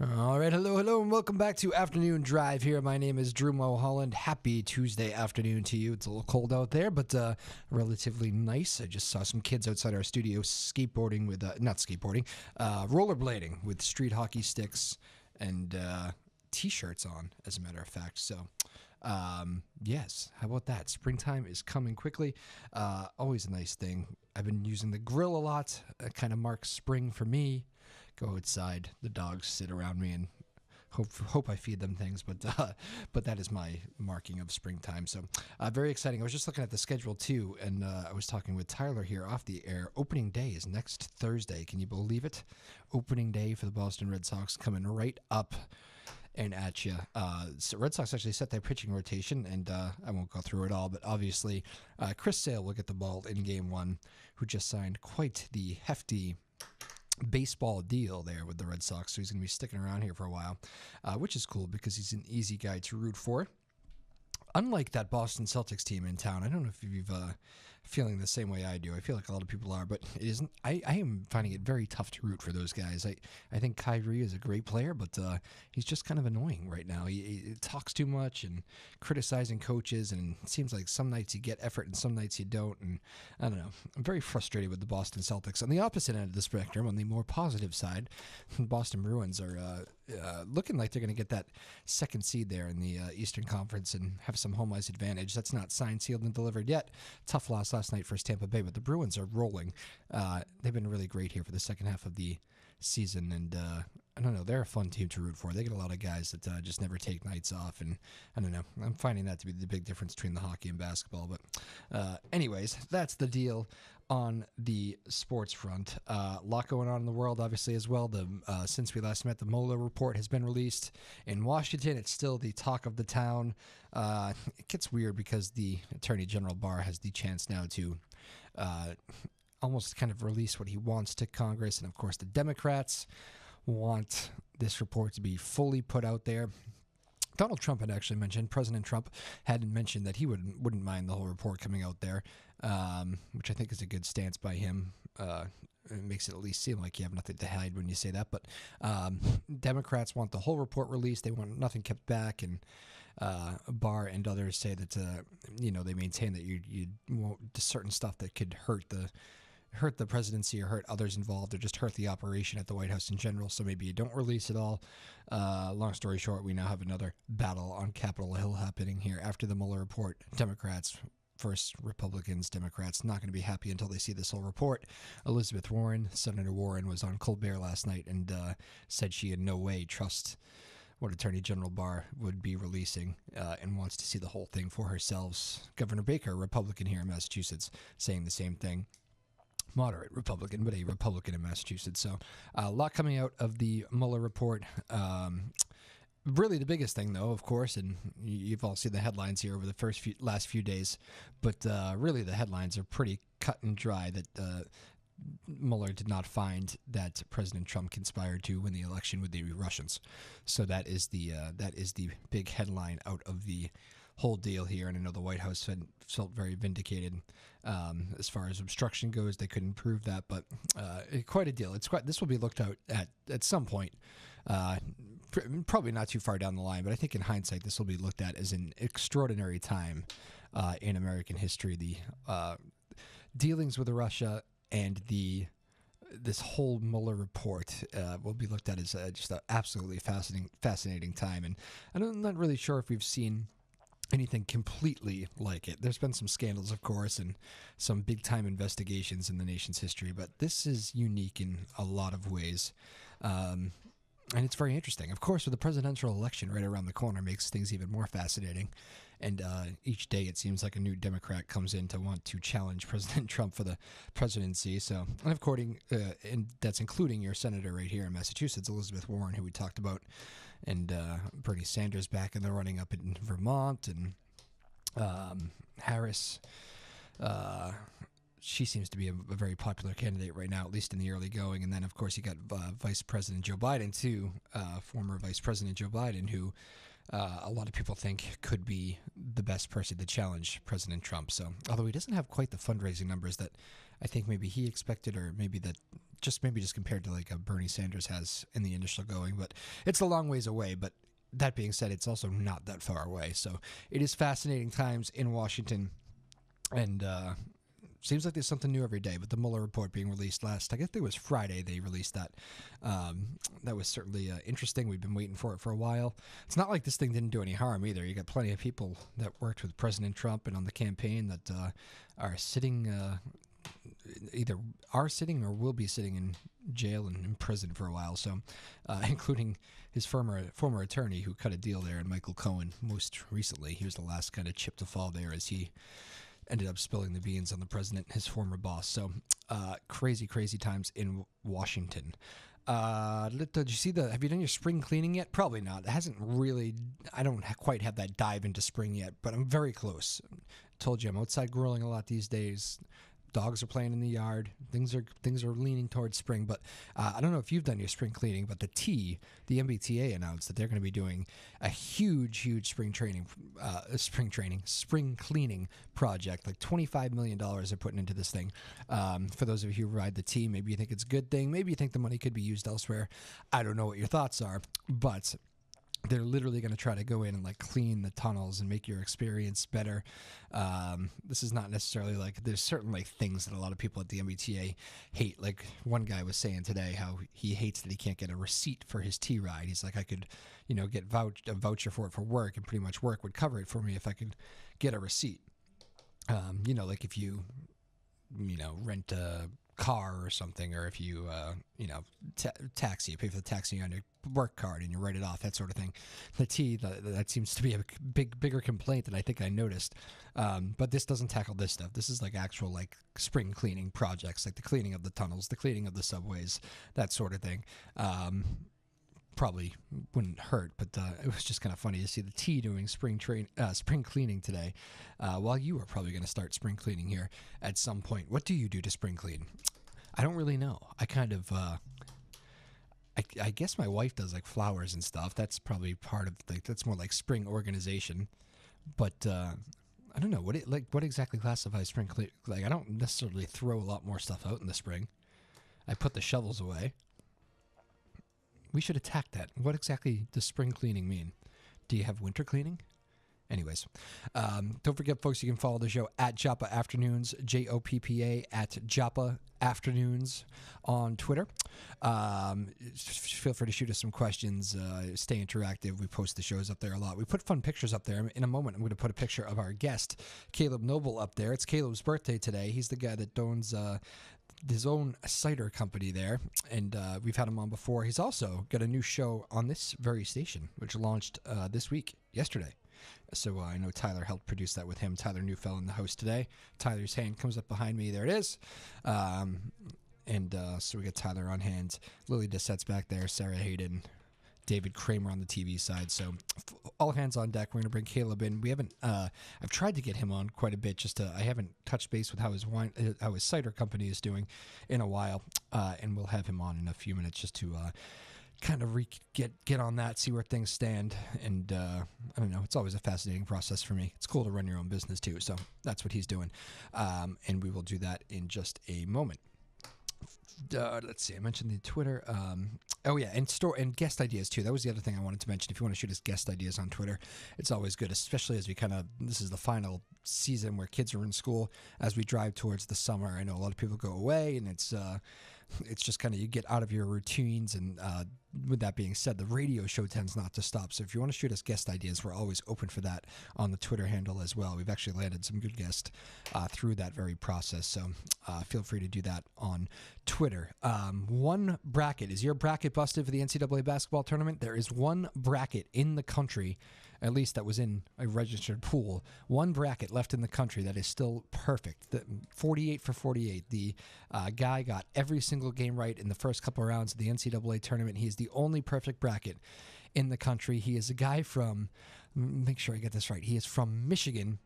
All right, hello, and welcome back to Afternoon Drive here. My name is Drew Moholland. Happy Tuesday afternoon to you. It's a little cold out there, but relatively nice. I just saw some kids outside our studio skateboarding with, not skateboarding, rollerblading with street hockey sticks and T-shirts on, as a matter of fact. So, yes, how about that? Springtime is coming quickly. Always a nice thing. I've been using the grill a lot. It kind of marks spring for me. Go outside. The dogs sit around me and hope I feed them things, but that is my marking of springtime. So very exciting. I was just looking at the schedule too, and I was talking with Tyler here off the air. Opening day is next Thursday. Can you believe it? Opening day for the Boston Red Sox coming right up and at you. So Red Sox actually set their pitching rotation, and I won't go through it all, but obviously Chris Sale will get the ball in Game 1, who just signed quite the hefty baseball deal there with the Red Sox, so he's going to be sticking around here for a while, which is cool because he's an easy guy to root for. Unlike that Boston Celtics team in town, I don't know if you've feeling the same way I do. I feel like a lot of people are, but it isn't. I am finding it very tough to root for those guys. I think Kyrie is a great player, but he's just kind of annoying right now. He talks too much and criticizing coaches, and it seems like some nights you get effort and some nights you don't, and I don't know. I'm very frustrated with the Boston Celtics. On the opposite end of the spectrum, on the more positive side, Boston Bruins are looking like they're going to get that second seed there in the Eastern Conference and have some home ice advantage. That's not signed, sealed, and delivered yet. Tough loss last night for Tampa Bay, but the Bruins are rolling. They've been really great here for the second half of the season, and I don't know, they're a fun team to root for. They get a lot of guys that just never take nights off, and I don't know, I'm finding that to be the big difference between the hockey and basketball. But anyways, that's the deal on the sports front. A lot going on in the world, obviously, as well. Since we last met, the Mueller report has been released in Washington. It's still the talk of the town. It gets weird because the Attorney General Barr has the chance now to almost kind of release what he wants to Congress. And, of course, the Democrats want this report to be fully put out there. Donald Trump had actually mentioned, President Trump had mentioned that he wouldn't mind the whole report coming out there, which I think is a good stance by him. It makes it at least seem like you have nothing to hide when you say that. But Democrats want the whole report released. They want nothing kept back. And Barr and others say that, they maintain that you won't certain stuff that could hurt the presidency or hurt others involved or just hurt the operation at the White House in general, so maybe you don't release it all. Long story short, we now have another battle on Capitol Hill happening here after the Mueller report. Democrats first, Republicans, Democrats not going to be happy until they see this whole report. Elizabeth Warren, Senator Warren, was on Colbert last night and said she in no way trusts what Attorney General Barr would be releasing and wants to see the whole thing for herself. Governor Baker, a Republican here in Massachusetts, saying the same thing. Moderate Republican, but a Republican in Massachusetts. So a lot coming out of the Mueller report. Really the biggest thing, though, of course, and you've all seen the headlines here over the last few days, but really the headlines are pretty cut and dry that Mueller did not find that President Trump conspired to win the election with the Russians. So that is the big headline out of the whole deal here, and I know the White House felt very vindicated as far as obstruction goes. They couldn't prove that, but quite a deal. This will be looked at some point, probably not too far down the line, but I think in hindsight this will be looked at as an extraordinary time in American history. The dealings with Russia and this whole Mueller report will be looked at as just an absolutely fascinating time, and I'm not really sure if we've seen anything completely like it. There's been some scandals, of course, and some big-time investigations in the nation's history, but this is unique in a lot of ways, and it's very interesting. Of course, with the presidential election right around the corner makes things even more fascinating, and each day it seems like a new Democrat comes in to want to challenge President Trump for the presidency. So, and that's including your senator right here in Massachusetts, Elizabeth Warren, who we talked about, and Bernie Sanders back in the running up in Vermont, and Harris. She seems to be a very popular candidate right now, at least in the early going. And then, of course, you got Vice President Joe Biden, too, former Vice President Joe Biden, who a lot of people think could be the best person to challenge President Trump. So, although he doesn't have quite the fundraising numbers that I think maybe he expected, or maybe that just maybe just compared to like a Bernie Sanders has in the initial going, but it's a long ways away. But that being said, it's also not that far away. So it is fascinating times in Washington, and seems like there's something new every day. But the Mueller report being released I guess it was Friday, they released that. That was certainly interesting. We've been waiting for it for a while. It's not like this thing didn't do any harm either. You got plenty of people that worked with President Trump and on the campaign that are sitting, either are sitting or will be sitting in jail and in prison for a while. So, including his former attorney who cut a deal there, and Michael Cohen most recently. He was the last kind of chip to fall there as he ended up spilling the beans on the president, his former boss. So crazy times in Washington. Did you see have you done your spring cleaning yet? Probably not. It hasn't really, I don't quite have that dive into spring yet, but I'm very close. Told you I'm outside grilling a lot these days. Dogs are playing in the yard. Things are leaning towards spring, but I don't know if you've done your spring cleaning. But the MBTA announced that they're going to be doing a huge spring cleaning project. Like $25 million they're putting into this thing. For those of you who ride the T, maybe you think it's a good thing. Maybe you think the money could be used elsewhere. I don't know what your thoughts are, but they're literally going to try to go in and like clean the tunnels and make your experience better. This is not necessarily like, there's certain like things that a lot of people at the MBTA hate. Like one guy was saying today how he hates that he can't get a receipt for his T ride. He's like, I could, get a voucher for it for work, and pretty much work would cover it for me if I could get a receipt. Like if you, rent a car or something, or if you taxi, you pay for the taxi on your work card and you write it off, that sort of thing. The T, that seems to be a bigger complaint than I think I noticed. But this doesn't tackle this stuff. This is like actual like spring cleaning projects, like the cleaning of the tunnels, the cleaning of the subways, that sort of thing. Probably wouldn't hurt, but it was just kind of funny to see the T doing spring cleaning today, while you are probably going to start spring cleaning here at some point. What do you do to spring clean? I don't really know. I kind of, I guess my wife does like flowers and stuff. That's probably part of that's more like spring organization. But I don't know what exactly classifies spring clean. Like I don't necessarily throw a lot more stuff out in the spring. I put the shovels away. We should attack that. What exactly does spring cleaning mean? Do you have winter cleaning? Anyways, don't forget, folks, you can follow the show at Joppa Afternoons, JOPPA at Joppa Afternoons on Twitter. Feel free to shoot us some questions. Stay interactive. We post the shows up there a lot. We put fun pictures up there. In a moment, I'm going to put a picture of our guest, Caleb Noble, up there. It's Caleb's birthday today. He's the guy that owns his own cider company there, and we've had him on before. He's also got a new show on this very station, which launched yesterday. So I know Tyler helped produce that with him. Tyler Neufeld, the host today. Tyler's hand comes up behind me. There it is. So we got Tyler on hand. Lily Dessette's back there. Sarah Hayden. David Kramer on the TV side. So all hands on deck. We're going to bring Caleb in. We haven't, I've tried to get him on quite a bit. I haven't touched base with how his cider company is doing in a while. And we'll have him on in a few minutes just to, kind of get on that, see where things stand. And I don't know, it's always a fascinating process for me. It's cool to run your own business too. So that's what he's doing. And we will do that in just a moment. Let's see, I mentioned the Twitter. And guest ideas too. That was the other thing I wanted to mention. If you want to shoot us guest ideas on Twitter, it's always good, especially as this is the final season where kids are in school. As we drive towards the summer, I know a lot of people go away, and it's just kind of, you get out of your routines. And with that being said, the radio show tends not to stop. So if you want to shoot us guest ideas, we're always open for that on the Twitter handle as well. We've actually landed some good guests through that very process. So feel free to do that on Twitter. One bracket. Is your bracket busted for the NCAA basketball tournament? There is one bracket in the country, at least that was in a registered pool. One bracket left in the country that is still perfect. 48 for 48. The guy got every single game right in the first couple of rounds of the NCAA tournament. He is the only perfect bracket in the country. He is a guy from, make sure I get this right, he is from Michigan,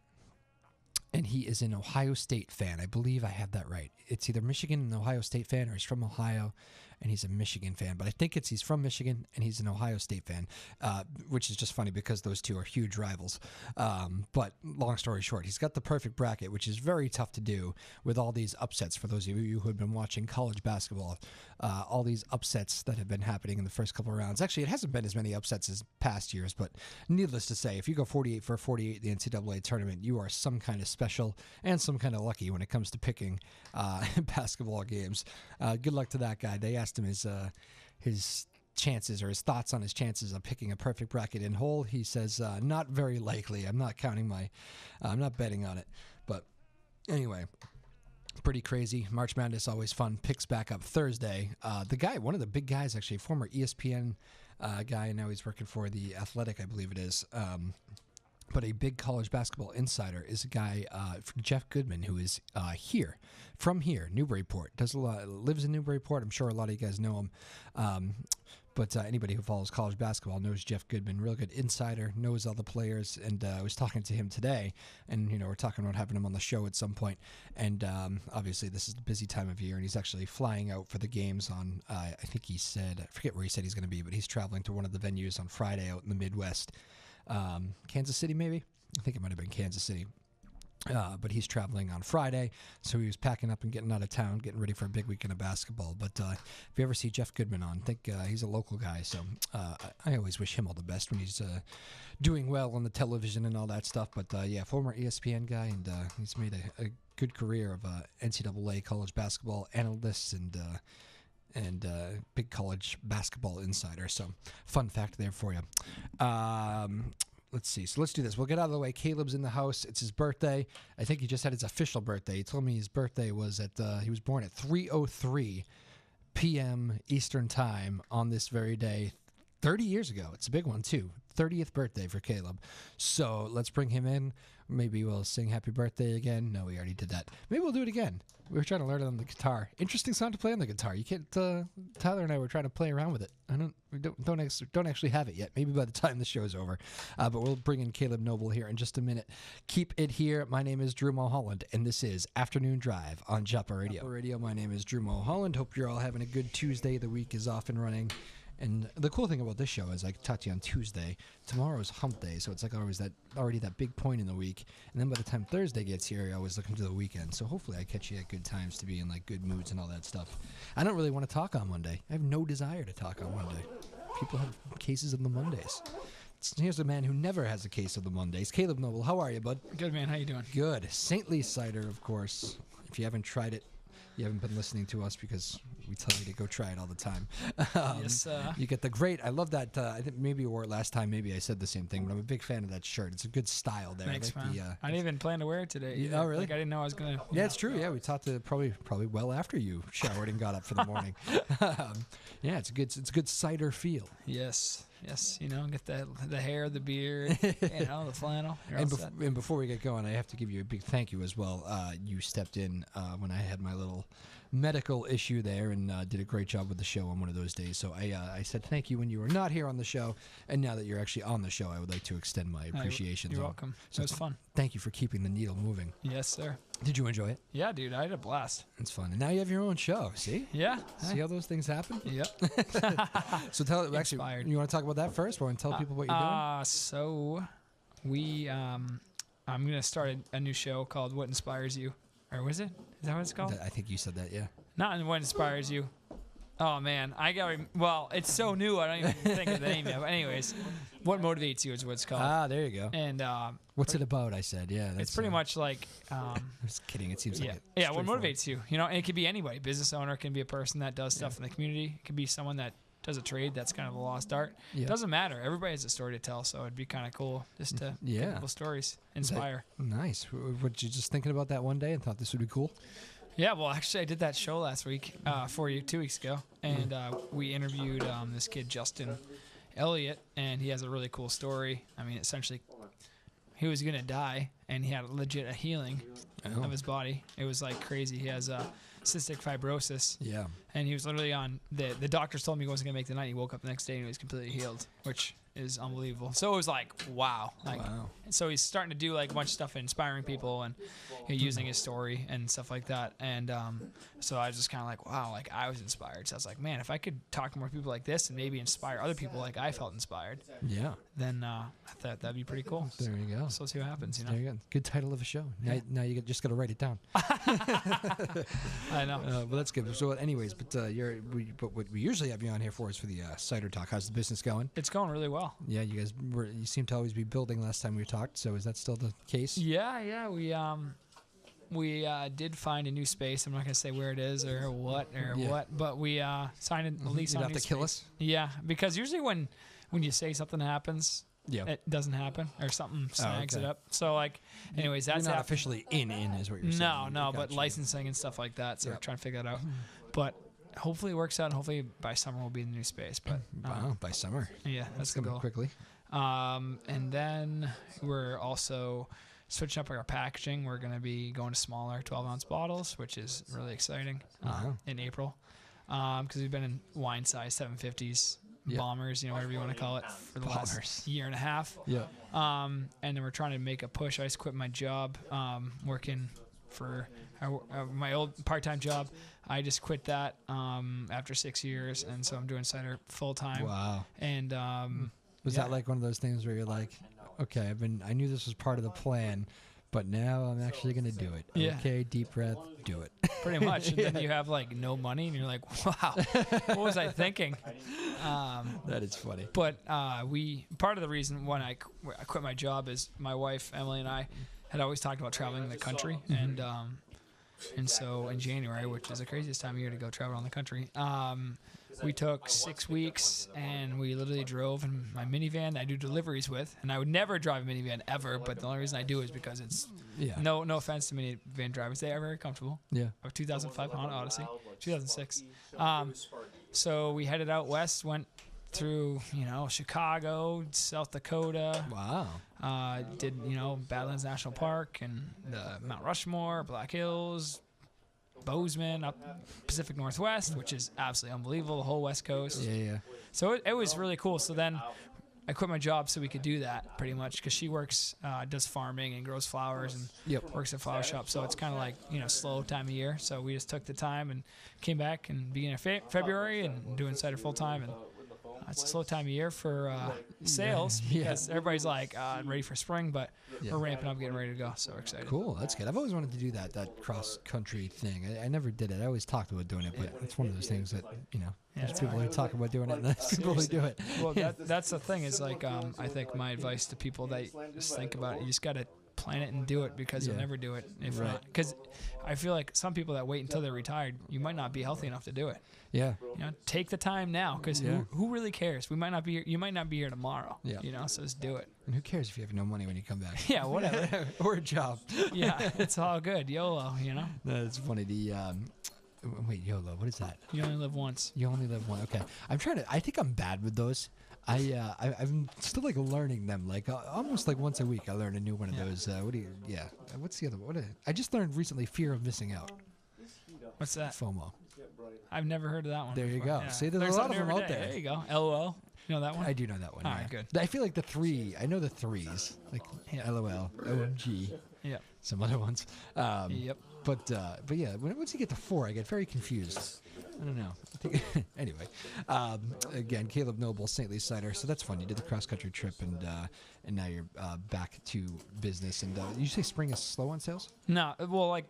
and he is an Ohio State fan. I believe I have that right. It's either Michigan and Ohio State fan, or he's from Ohio. and he's a Michigan fan. But I think he's from Michigan, and he's an Ohio State fan, which is just funny because those two are huge rivals. But long story short, he's got the perfect bracket, which is very tough to do with all these upsets. For those of you who have been watching college basketball, all these upsets that have been happening in the first couple of rounds. Actually, it hasn't been as many upsets as past years, but needless to say, if you go 48 for 48 in the NCAA tournament, you are some kind of special and some kind of lucky when it comes to picking basketball games. Good luck to that guy. They asked him his chances or his thoughts on his chances of picking a perfect bracket in whole. He says, not very likely. I'm not not betting on it. But anyway, pretty crazy. March Madness, always fun. Picks back up Thursday. The guy, one of the big guys, actually, former ESPN guy, and now he's working for The Athletic, I believe it is. But a big college basketball insider is a guy, Jeff Goodman, who is from Newburyport. Lives in Newburyport. I'm sure a lot of you guys know him. But anybody who follows college basketball knows Jeff Goodman, real good insider, knows all the players. And I was talking to him today, and we're talking about having him on the show at some point. And obviously, this is the busy time of year, and he's actually flying out for the games on. I think he said, I forget where he said he's going to be, but he's traveling to one of the venues on Friday out in the Midwest. Kansas City, maybe? I think it might have been Kansas City. But he's traveling on Friday, so he was packing up and getting out of town, getting ready for a big weekend of basketball. But if you ever see Jeff Goodman on, I think he's a local guy, so I always wish him all the best when he's doing well on the television and all that stuff. But yeah, former ESPN guy, and he's made a good career of NCAA college basketball analyst and big college basketball insider. So fun fact there for you. Let's see. So let's do this. We'll get out of the way. Caleb's in the house. It's his birthday. I think he just had his official birthday. He told me his birthday was he was born at 3:03 p.m. Eastern Time on this very day 30 years ago. It's a big one, too. 30th birthday for Caleb. So let's bring him in. Maybe we'll sing happy birthday again. No, we already did that. Maybe we'll do it again. We were trying to learn it on the guitar. Interesting song to play on the guitar. You can't. Tyler and I were trying to play around with it. We don't actually have it yet. Maybe by the time the show's over. But we'll bring in Caleb Noble here in just a minute. Keep it here. My name is Drew Moholland, and this is Afternoon Drive on Joppa Radio. My name is Drew Moholland. Hope you're all having a good Tuesday. The week is off and running. And the cool thing about this show is I talked to you on Tuesday. Tomorrow is hump day, so it's like always already that big point in the week. And then by the time Thursday gets here, I always look into the weekend. So hopefully I catch you at good times to be in like good moods and all that stuff. I don't really want to talk on Monday. I have no desire to talk on Monday. People have cases of the Mondays. Here's a man who never has a case of the Mondays. Caleb Noble, how are you, bud? Good, man. How you doing? Good. Saintly cider, of course. If you haven't tried it, you haven't been listening to us because we tell you to go try it all the time. Yes. You get the great. I love that. I think maybe you wore it last time. Maybe I said the same thing, but I'm a big fan of that shirt. It's a good style there. Thanks, I like man. I didn't even plan to wear it today. Oh, really? Like, I didn't know I was gonna. Yeah, it's true. Yeah, we talked to probably well after you showered and got up for the morning. Yeah, it's a good cider feel. Yes. Get the hair, the beard, the flannel. And before we get going, I have to give you a big thank you as well. You stepped in when I had my little medical issue there and did a great job with the show on one of those days. So I said thank you when you were not here on the show, and now that you're actually on the show, I would like to extend my appreciation. You're welcome. So it was fun. Thank you for keeping the needle moving. Yes, sir. Did you enjoy it? Yeah, dude, I had a blast. It's fun. And now you have your own show, see? Yeah. See how those things happen? Yep. So actually, you want to talk about that first? Want to tell people what you're doing? So we, I'm going to start a new show called What Inspires You. Or was it? Is that what it's called? I think you said that, yeah. Not What Inspires You. Oh, man. It's so new, I don't even think of the name yet. But anyways, What Motivates You is what it's called. Ah, there you go. And what's it about, I said. Yeah. It's pretty much like... I'm just kidding. It seems like it. Yeah, what motivates you. And it could be anybody. Business owner can be a person that does stuff in the community. It could be someone that does a trade that's kind of a lost art. Yeah. It doesn't matter. Everybody has a story to tell, so it'd be kind of cool just to get people's stories, inspire. Nice. Were you just thinking about that one day and thought this would be cool? Yeah, well, actually, I did that show last week for you 2 weeks ago, and we interviewed this kid, Justin Elliott, and he has a really cool story. I mean, essentially, he was going to die, and he had legit a healing of his body. It was like crazy. He has cystic fibrosis. Yeah. And he was literally on the doctors told him he wasn't going to make the night. He woke up the next day and he was completely healed, which is unbelievable. So it was like, wow. Wow. So he's starting to do like a bunch of stuff, inspiring people and using his story and stuff like that. And so I was just kind of like, wow, like I was inspired. So I was like, man, if I could talk to more people like this and maybe inspire other people like I felt inspired, Yeah. then I thought that'd be pretty cool. There you go. So let's see what happens, you know. There you go. Good title of a show. Now you just got to write it down. I know. Well, that's good. So, anyways, but what we usually have you on here for is for the cider talk. How's the business going? It's going really well. Yeah, you seem to always be building. Last time we talked, so is that still the case? Yeah. We did find a new space. I'm not gonna say where it is or what, but we signed a lease You'd on a have new to kill space. us. Yeah, because usually when you say something happens, Yeah. it doesn't happen or something snags okay. it up. So like, anyways, You're that's not happened. officially in, is what you're saying. No, but Gotcha. licensing and stuff like that. So we're Yep. trying to figure that out. But hopefully it works out, and hopefully by summer we'll be in the new space. But Wow, by summer. yeah, that's the Coming goal. quickly. And then we're also switching up our packaging. We're going to be going to smaller 12-ounce bottles, which is really exciting Wow. in April. Because we've been in wine size 750s, Yeah. bombers, whatever you want to call it, for the Bombers. last year and a half. Yeah. And then we're trying to make a push. I just quit my job working for my old part-time job. I just quit that after 6 years, and so I'm doing cider full-time. Wow. And Was that like one of those things where you're like, okay, I knew this was part of the plan, but now I'm actually going to do it. Yeah. Okay, deep breath, do it. pretty much. And then you have like no money, and you're like, wow, what was I thinking? That is funny. But part of the reason when I quit my job is my wife Emily and I had always talked about traveling the country, and so in January, which is the craziest time of year to go travel around the country, we took 6 weeks, and we literally drove in my minivan that I do deliveries with, and I would never drive a minivan ever, but the only reason I do is because it's Yeah. no offense to minivan drivers, they are very comfortable. Yeah. A 2005 Honda Odyssey, 2006. So we headed out west, went through Chicago, South Dakota. Wow. Did Badlands National Park and the Mount Rushmore, Black Hills, Bozeman, up Pacific Northwest, which is absolutely unbelievable. The whole West Coast. Yeah. So it was really cool. So then I quit my job so we could do that pretty much, because she works, does farming and grows flowers and Yep. works at a flower shop. So it's kind of like, slow time of year. So we just took the time and came back and beginning of February and doing cider full time. And it's a slow time of year for sales because everybody's like ready for spring, but we're ramping up, getting ready to go. So we're excited. Cool. That's good. I've always wanted to do that cross country thing. I never did it. I always talked about doing it, but it's one of those things that there's people who talk about doing it, and there's people who do it. Well, that's the thing is like I think my advice to people that just think about it, you just got to plan it and do it, because you'll never do it if not. Because I feel like some people that wait until they're retired, you might not be healthy enough to do it. Yeah. Take the time now, because who really cares? We might not be here. You might not be here tomorrow. Yeah. So just do it. And who cares if you have no money when you come back? Yeah, whatever. Or a job. Yeah, it's all good. YOLO, That's funny. Wait, YOLO. What is that? You only live once. You only live one. Okay. I think I'm bad with those. I'm still like learning them. Like almost like once a week, I learn a new one of those. What's the other one? I just learned recently fear of missing out. What's that? FOMO. I've never heard of that one. There you before. go. Yeah. See, there's a Learn lot of something them every out day. there. There you go. LOL. You know that one? I do know that one. All yeah. right, good. I feel like the three. I know the threes. Like LOL, OMG, Yeah. some other ones. Yep. But yeah, once you get to four, I get very confused. I don't know. Anyway, again, Caleb Noble, St. Louis Cider. So that's fun. You did the cross country trip, and now you're back to business. And you say spring is slow on sales? No, well, like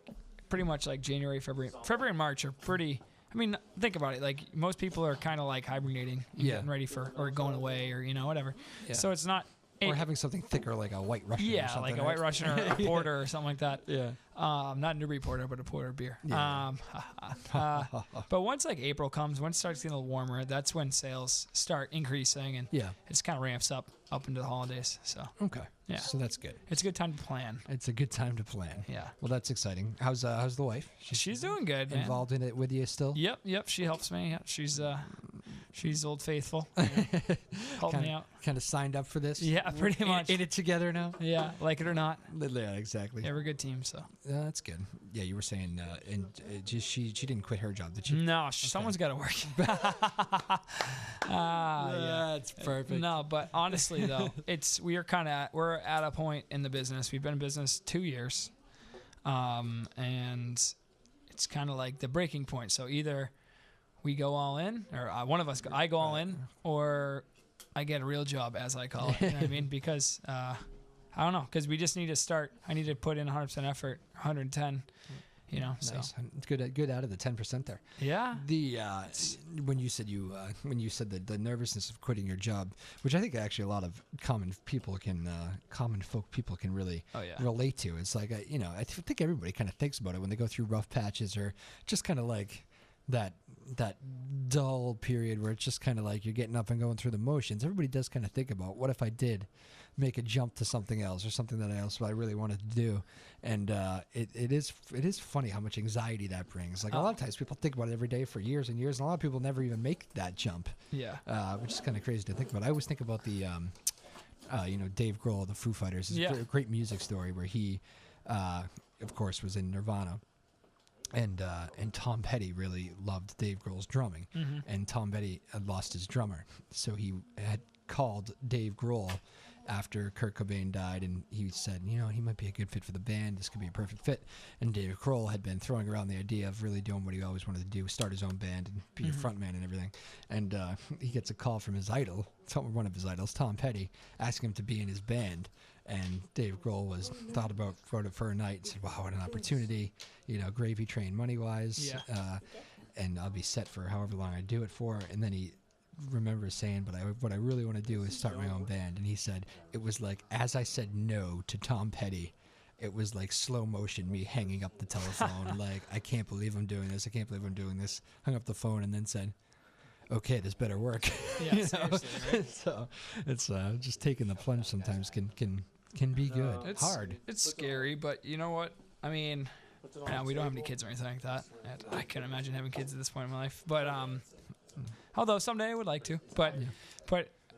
pretty much like January, February and March are pretty. I mean, think about it. Like most people are kind of like hibernating, and getting ready for or going away or whatever. Yeah. So it's not. Or having something thicker like a White Russian. or something, like a right? White Russian or a porter or something like that. Yeah. Not a Newbury porter, but a porter beer. Yeah. But once like April comes, once it starts getting a little warmer, that's when sales start increasing, and it's kind of ramps up into the holidays. So Okay. Yeah. So that's good. it's a good time to plan. It's a good time to plan. Yeah. Well, that's exciting. How's the wife? She's doing good, man. Involved in it with you still? Yep. She helps me. Yeah, she's She's Old Faithful. Help me out. Kind of signed up for this. Yeah, pretty much. In it together now. Yeah, like it or not. Yeah, exactly. Yeah, we're a good team, so. That's good. Yeah, you were saying, and she didn't quit her job, did she? No, someone's got to work. Yeah, that's perfect. No, but honestly though, we're at a point in the business. We've been in business 2 years, and it's kind of like the breaking point. So either we go all in, or one of us, I go all in, or I get a real job, as I call it. You know what I mean? Because I don't know, because we just need to start. I need to put in 100% effort, 110. You know, nice. so It's good out of the 10% there. Yeah. The when you said the nervousness of quitting your job, which I think actually a lot of common folk people can really relate to. It's like I think everybody kind of thinks about it when they go through rough patches or just kind of like that dull period where it's just kind of like you're getting up and going through the motions. Everybody does kind of think about, what if I did make a jump to something else or something that I really wanted to do. And it is funny how much anxiety that brings. Like a lot of times people think about it every day for years and years, and a lot of people never even make that jump. Yeah. Which is kind of crazy to think about. I always think about the Dave Grohl of the Foo Fighters. It's a great music story where he of course was in Nirvana. And Tom Petty really loved Dave Grohl's drumming. Mm-hmm. And Tom Petty had lost his drummer. So he had called Dave Grohl after Kurt Cobain died, and he said, he might be a good fit for the band. This could be a perfect fit. And Dave Grohl had been throwing around the idea of really doing what he always wanted to do, start his own band and be a frontman and everything. And he gets a call from his idol, one of his idols, Tom Petty, asking him to be in his band. And Dave Grohl thought about it for a night and said, wow, what an opportunity, gravy train money-wise, and I'll be set for however long I do it for. And then he remembers saying, but what I really want to do is start my own band. And he said, it was like, as I said no to Tom Petty, it was like slow motion, me hanging up the telephone, like, I can't believe I'm doing this. I can't believe I'm doing this. Hung up the phone and then said, okay, this better work. Yeah, seriously, right? So it's just taking the plunge sometimes can be good. It's hard. It's scary, but you know what? I mean, we don't have any kids or anything like that. I can't imagine having kids at this point in my life. But although someday I would like to. But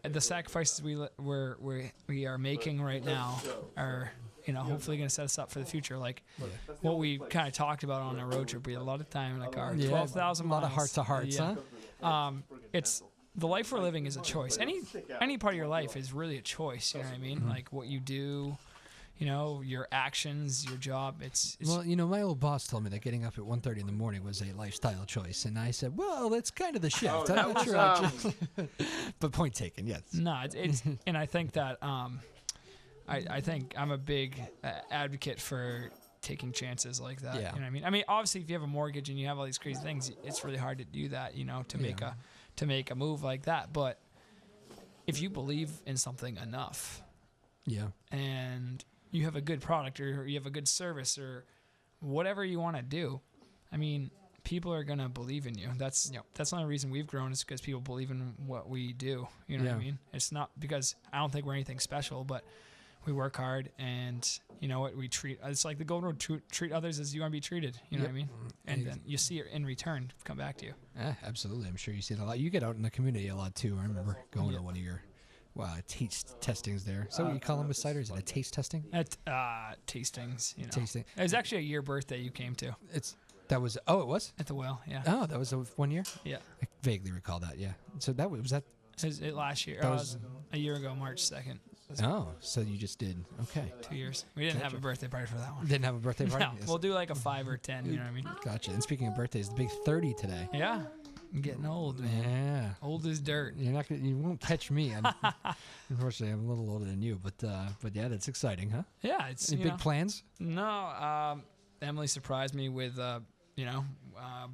the sacrifices we are making right now are hopefully going to set us up for the future. Like what we kind of talked about on a road trip. We had a lot of time in a car. 12,000 miles. A lot of heart to hearts, huh? It's the life we're living is a choice. Any part of your life is really a choice. You know what I mean? Mm-hmm. Like what you do, your actions, your job. It's well, my old boss told me that getting up at 1:30 in the morning was a lifestyle choice, and I said, well, that's kind of the shift. I'm not sure. But point taken. Yes. No, it's and I think that I think I'm a big advocate for taking chances like that. Yeah. You know what I mean? I mean, obviously, if you have a mortgage and you have all these crazy things, it's really hard to do that. To make a move like that. But if you believe in something enough, and you have a good product or you have a good service or whatever you want to do, I mean, people are gonna believe in you. That's the only reason we've grown is because people believe in what we do. You know what I mean? It's not because I don't think we're anything special, but we work hard, and you know what, we treat. It's like the golden rule: treat others as you want to be treated. You know what I mean? And then you see it in return come back to you. Absolutely, I'm sure you see it a lot. You get out in the community a lot too. I remember going to one of your taste testings there. So what you call them with cider? Is it a taste testing? Tastings. Tasting. It was actually a year birthday you came to. It was at the well. Yeah. Oh, that was 1 year. Yeah. I vaguely recall that. Yeah. So was that. It last year. That was a year ago, March 2nd. Oh, so you just did. Okay. 2 years. We didn't have a birthday party for that one. Didn't have a birthday party? No, we'll do like a 5 or 10, you know what I mean? Gotcha. And speaking of birthdays, the big 30 today. Yeah. I'm getting old, man. Yeah. Old as dirt. You won't catch me. Unfortunately, I'm a little older than you, but yeah, that's exciting, huh? Yeah, it's any big plans? No. Emily surprised me with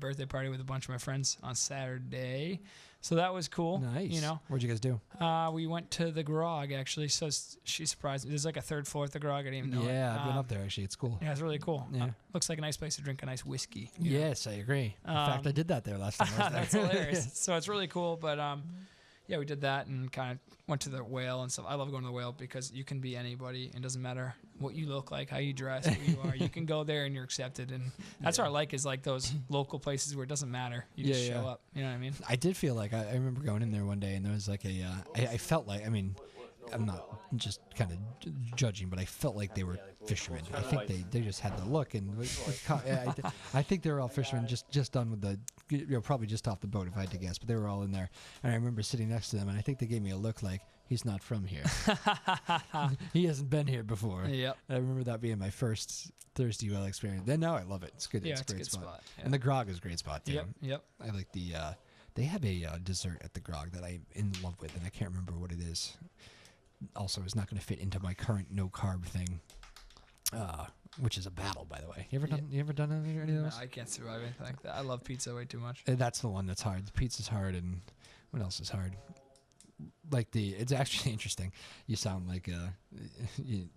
birthday party with a bunch of my friends on Saturday. So that was cool. Nice. What'd you guys do? We went to the Grog, actually. So she surprised me. There's like a third floor at the Grog. I didn't even know it. Yeah, I've been up there, actually. It's cool. Yeah, it's really cool. Yeah. Looks like a nice place to drink a nice whiskey. Yes, I agree. In fact, I did that there last time I was there. That's hilarious. So it's really cool. But, yeah, we did that and kind of went to the Whale and stuff. I love going to the Whale because you can be anybody. It doesn't matter what you look like, how you dress, who you are. You can go there and you're accepted, and that's what I like is like those local places where it doesn't matter. You just show up. You know what I mean? I did feel like I remember going in there one day and there was like I felt like, I mean, I'm not just kind of judging, but I felt like they were fishermen. I think they just had the look, and I think they were all fishermen, just done with the, probably just off the boat if I had to guess, but they were all in there. And I remember sitting next to them, and I think they gave me a look like, he's not from here. He hasn't been here before. Yep. I remember that being my first Thirsty Well experience. Then now I love it. It's good. Yeah, it's a great good spot. Yeah. And the grog is a great spot too. Yep. I like the. They have a dessert at the grog that I'm in love with, and I can't remember what it is. Also, it's not going to fit into my current no carb thing, which is a battle, by the way. You ever done any of those? No, I can't survive anything like that. I love pizza way too much. That's the one that's hard. The pizza's hard, and what else is hard? Like it's actually interesting. You sound like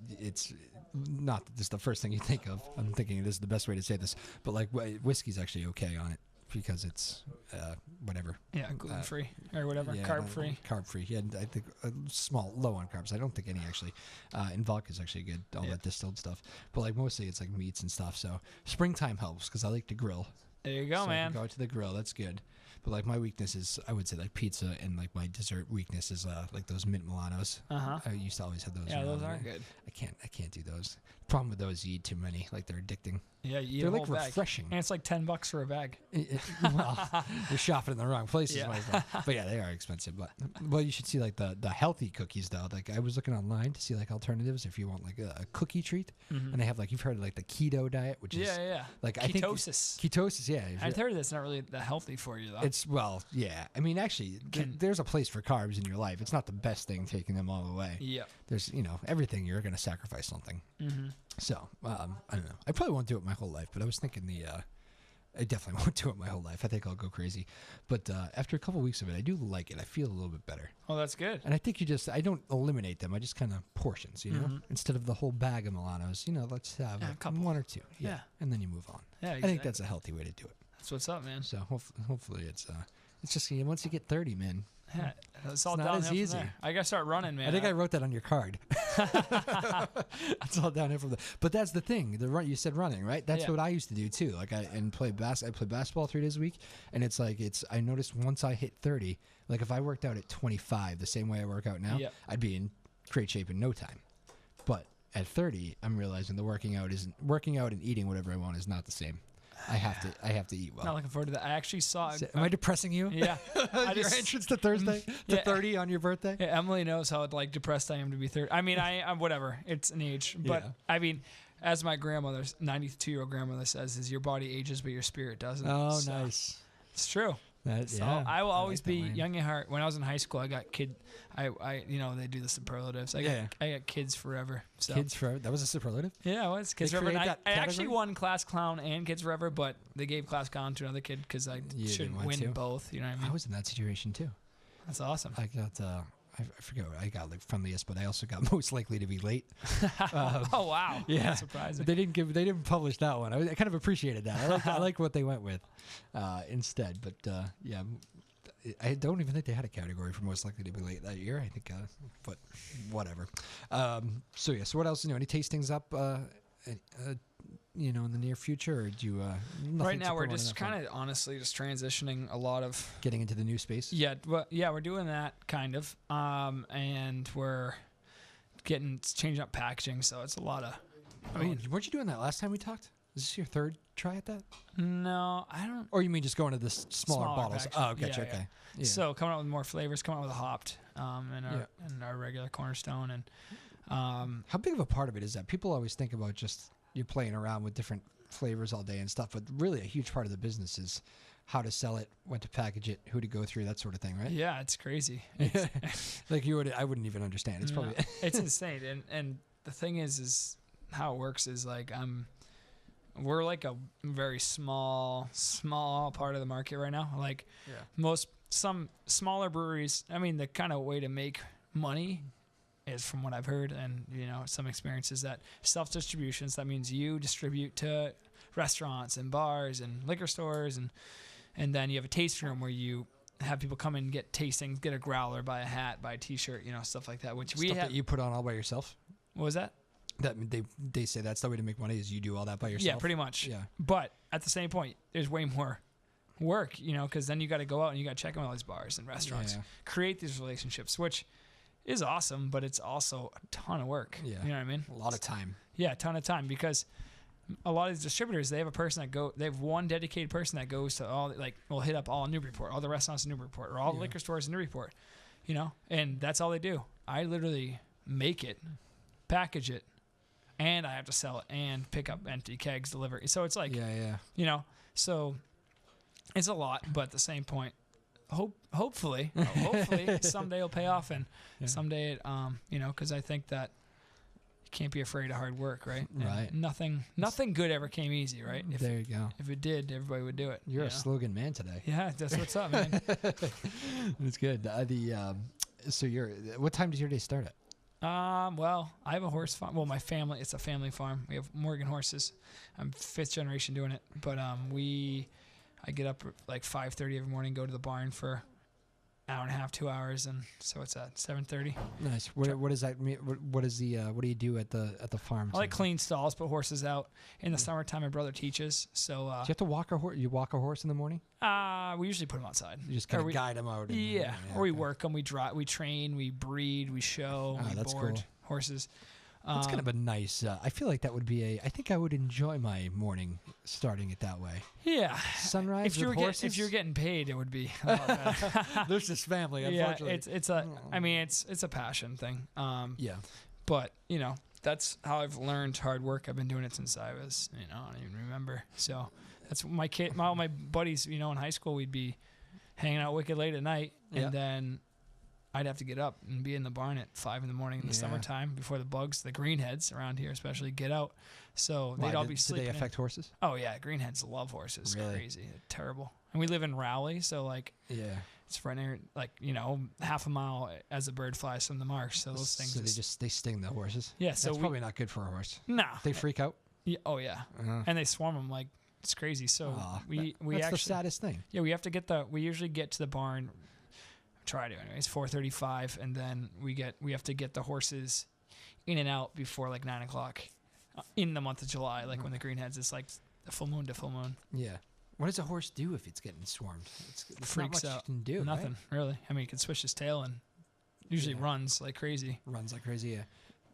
it's not that this is the first thing you think of. I'm thinking this is the best way to say this, but like whiskey's actually okay on it because it's whatever. Yeah, gluten free or whatever, carb free. Carb free. Yeah, I think low on carbs. I don't think any actually. And vodka's actually good. All that distilled stuff, but like mostly it's like meats and stuff. So springtime helps because I like to grill. There you go, so man. I can go out to the grill. That's good. But like my weakness is, I would say like pizza, and like my dessert weakness is like those mint Milanos. I used to always have those. Yeah, around, those are good. I can't do those. The problem with those, you eat too many. Like they're addicting. Yeah, you eat they're a whole like bag. refreshing. And it's like $10 for a bag. Well, you're shopping in the wrong places. Yeah. But yeah, they are expensive. But well, you should see like the healthy cookies though. Like I was looking online to see like alternatives if you want like a cookie treat, and they have like, you've heard of like the keto diet, which is like ketosis. Ketosis, yeah. I've heard it's not really that healthy for you though. It's I mean, actually, there's a place for carbs in your life. It's not the best thing taking them all away. Yeah. There's everything you're going to sacrifice something. So I don't know. I probably won't do it my whole life, but I was thinking I definitely won't do it my whole life. I think I'll go crazy. But after a couple weeks of it, I do like it. I feel a little bit better. Oh, that's good. And I think I don't eliminate them. I just kind of portions, instead of the whole bag of Milanos. Let's have a couple. one or two. Yeah. And then you move on. Yeah, exactly. I think that's a healthy way to do it. That's what's up, man. So hopefully it's just once you get 30, man. Yeah, it's all not downhill as from easy. there. I gotta start running, man. I think I wrote that on your card. It's all downhill from there. But that's the thing. You said running, right? That's what I used to do too. Like I play basketball 3 days a week, and it's like I noticed once I hit 30, like if I worked out at 25 the same way I work out now, I'd be in great shape in no time. But at 30, I'm realizing the working out and eating whatever I want is not the same. I have to eat well. Not looking forward to that. I actually saw. Am I depressing you? Yeah. Your entrance to Thursday to 30 on your birthday. Yeah, Emily knows how depressed I am to be 30. I mean, I'm whatever. It's an age, but I mean, as my 92-year-old grandmother says, is your body ages, but your spirit doesn't. Oh, so nice. It's true. I will always be young at heart. When I was in high school, I got they do the superlatives. I got kids forever. So. Kids forever. That was a superlative. Yeah, it was kids forever. I actually won class clown and kids forever, but they gave class clown to another kid because I shouldn't win both. You know what I mean? I was in that situation too. That's awesome. I got. I forget what I got, like friendliest, but I also got most likely to be late. Oh wow! Yeah, that's surprising. They didn't publish that one. I kind of appreciated that. I like what they went with instead. But I don't even think they had a category for most likely to be late that year. I think, but whatever. So what else? Any tastings up? In the near future, or do you? Right now, we're just kind of honestly just transitioning a lot of getting into the new space. Yeah, we're doing that kind of, and we're changing up packaging. So it's a lot of. Weren't you doing that last time we talked? Is this your third try at that? No, I don't. Or you mean just going to the smaller bottles? Packaging. Oh, gotcha. Yeah, okay. Yeah. So coming out with more flavors, coming out with a hopped, in our regular Cornerstone, and how big of a part of it is that? People always think about just you're playing around with different flavors all day and stuff, but really a huge part of the business is how to sell it, when to package it, who to go through, that sort of thing, right? Yeah, it's crazy. Like I wouldn't even understand. It's probably it's insane. And the thing is how it works is like we're like a very small part of the market right now. Like some smaller breweries, I mean, the kind of way to make money is, from what I've heard and some experiences, that self-distributions. That means you distribute to restaurants and bars and liquor stores, and then you have a tasting room where you have people come in and get tastings, get a growler, buy a hat, buy a T-shirt, stuff like that. Which we have. That you put on all by yourself. What was that? That they say that's the way to make money is you do all that by yourself. Yeah, pretty much. Yeah. But at the same point, there's way more work, because then you got to go out and you got to check in with all these bars and restaurants, create these relationships, which is awesome, but it's also a ton of work. Yeah. You know what I mean? A lot of time. Yeah, a ton of time, because a lot of these distributors, they have one dedicated person that goes to will hit up all Newburyport, all the restaurants in Newburyport, or all the liquor stores in Newburyport, and that's all they do. I literally make it, package it, and I have to sell it and pick up empty kegs, deliver. So it's like, so it's a lot, but at the same point, hopefully someday it'll pay off, and someday it, because I think that you can't be afraid of hard work, right? Right. And nothing good ever came easy, right? There you go. If it did, everybody would do it. You're a slogan man today. Yeah, that's what's up, man. That's good. So what time does your day start at? Well, I have a horse farm. Well, my family, it's a family farm. We have Morgan horses. I'm 5th generation doing it. But I get up like 5:30 every morning, go to the barn for hour and a half, 2 hours, and so it's at 7:30. Nice. What does that mean? What do you do at the farm? I like clean stalls, put horses out. In the summertime, my brother teaches, so do you have to walk a horse? You walk a horse in the morning? We usually put them outside. You just kind of guide them out. Or we work them. We train, we breed, we show, we board horses. That's kind of a nice. I feel like that would be I think I would enjoy my morning starting it that way. Yeah. Sunrise with horses. If you're getting paid, it would be a lot better. There's this family, unfortunately. Yeah, it's a passion thing. Yeah. But that's how I've learned hard work. I've been doing it since I was, I don't even remember. So that's all my buddies. In high school, we'd be hanging out wicked late at night, and then I'd have to get up and be in the barn at 5 in the morning in the summertime before the bugs, the greenheads around here especially, get out. So they'd all be sleeping. Do they affect horses? Oh yeah, greenheads love horses. Really? Crazy, they're terrible. And we live in Rowley, so it's right near half a mile as a bird flies from the marsh. So those things. So they sting the horses. Yeah, so that's probably not good for a horse. No, they freak out. Yeah, oh yeah, and they swarm them like it's crazy. So we that's actually the saddest thing. Yeah, we have to we usually get to the barn. Try to anyways, 4:35, and then we have to get the horses in and out before like 9 o'clock in the month of July, like when the greenheads, it's like the full moon to full moon. Yeah. What does a horse do if it's getting swarmed? It's freaks not much out. You can do nothing really. I mean, he can switch his tail and usually runs like crazy. Yeah.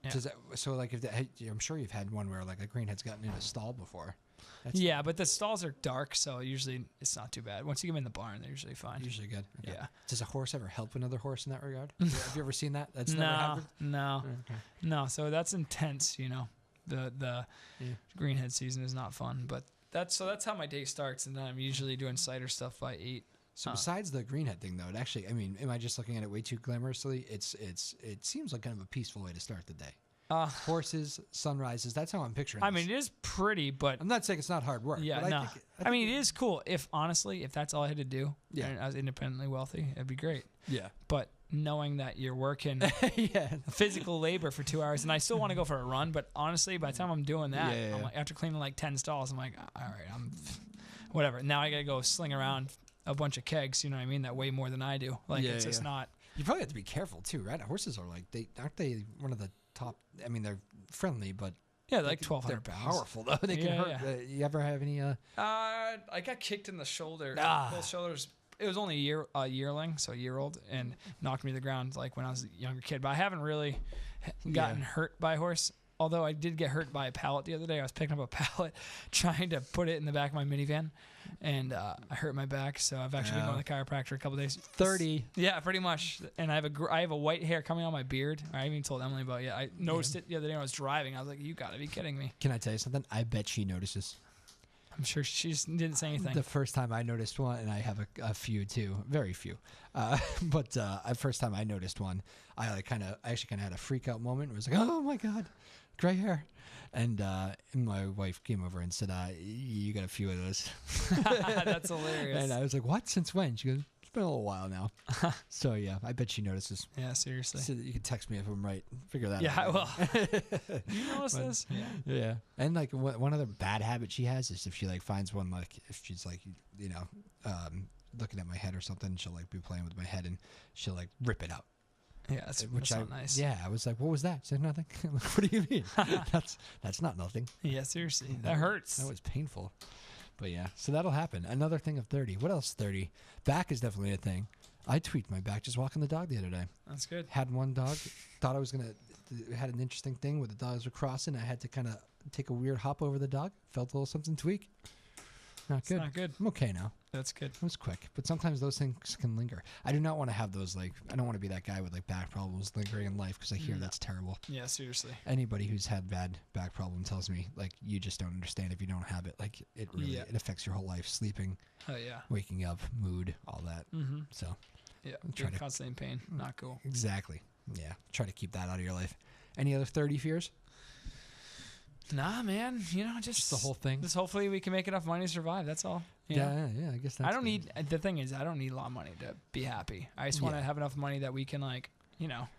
Does that, so like I'm sure you've had one where like a greenhead's gotten in a stall before. But the stalls are dark, so usually it's not too bad. Once you get them in the barn, they're usually fine. Usually good. Okay. Yeah. Does a horse ever help another horse in that regard? Have you ever seen that? That's never happened? No. Okay. No, so that's intense, The greenhead season is not fun, but that's how my day starts, and then I'm usually doing cider stuff by 8. So besides the greenhead thing, though, it actually, I mean, am I just looking at it way too glamorously? It seems like kind of a peaceful way to start the day. Horses, sunrises. That's how I'm picturing. I mean, it is pretty, but I'm not saying it's not hard work. Yeah, but no. I mean, it is cool. If that's all I had to do, and I was independently wealthy, it'd be great. Yeah. But knowing that you're working physical labor for 2 hours, and I still want to go for a run, but honestly, by the time I'm doing that, I'm like, after cleaning like 10 stalls, I'm like, all right, I'm whatever. Now I gotta go sling around a bunch of kegs. You know what I mean? That weigh more than I do. Like it's just not. You probably have to be careful too, right? Horses are like aren't they one of the top? I mean, they're friendly, but like 1,200 pounds. Powerful though. They can hurt. Yeah. You ever have any? I got kicked in the shoulder. Both shoulders. It was only a yearling, so a year old, and knocked me to the ground like when I was a younger kid. But I haven't really gotten hurt by a horse. Although I did get hurt by a pallet the other day. I was picking up a pallet, trying to put it in the back of my minivan, and I hurt my back. So I've actually been going to the chiropractor a couple days. 30. Yeah, pretty much. And I have a white hair coming on my beard. I even told Emily about it. I noticed it the other day when I was driving. I was like, you got to be kidding me. Can I tell you something? I bet she notices. I'm sure she didn't say anything. The first time I noticed one, and I have a few too, very few. But the first time I noticed one, I actually kind of had a freak out moment. It was like, oh my God, gray hair. And my wife came over and said, you got a few of those. That's hilarious. And I was like, what? Since when? She goes, it's been a little while now. So yeah, I bet she notices. Yeah, seriously. So you can text me if I'm right. Figure that out. Yeah, I will. You notice this? Yeah. And like one other bad habit she has is if she like finds one, like if she's like, looking at my head or something, she'll like be playing with my head and she'll like rip it out. Yeah, that's not nice. Yeah, I was like, what was that? She said, nothing. I'm like, what do you mean? that's not nothing. Yeah, seriously. That hurts. That was painful. But yeah, so that'll happen. Another thing of 30. What else 30? Back is definitely a thing. I tweaked my back just walking the dog the other day. That's good. Had one dog. Thought I was going to... Had an interesting thing where the dogs were crossing. I had to kind of take a weird hop over the dog. Felt a little something tweak. Not good. Not good. I'm okay now. That's good. It was quick, but sometimes those things can linger. I do not want to have those, like, I don't want to be that guy with, like, back problems lingering in life because I hear that's terrible. Yeah, seriously. Anybody who's had bad back problem tells me, like, you just don't understand if you don't have it. Like, it really it affects your whole life, sleeping, waking up, mood, all that. Mm-hmm. So, yeah, you're constantly in pain. Not cool. Exactly. Yeah, try to keep that out of your life. Any other 30 fears? Nah, man. You know, just the whole thing. Just hopefully we can make enough money to survive. That's all. Yeah. I guess that's I don't need. The thing is, I don't need a lot of money to be happy. I just want to have enough money that we can, like, you know,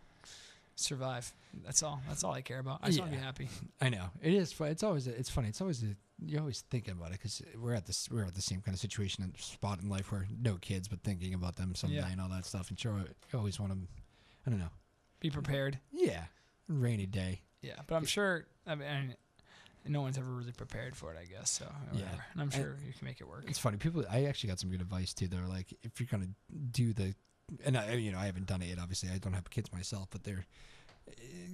survive. That's all. That's all I care about. I just want to be happy. I know it is. It's always. It's funny. It's always. You're always thinking about it because we're at the same kind of situation and spot in life where no kids, but thinking about them someday and all that stuff. And sure, you always want to. I don't know. Be prepared. Yeah. Rainy day. Yeah, but I'm sure. I mean, no one's ever really prepared for it, I guess. So whatever. Yeah, and I'm sure you can make it work. It's funny. People. I actually got some good advice too. They're like, if you're gonna do the, and I haven't done it yet. Obviously, I don't have kids myself, but they're,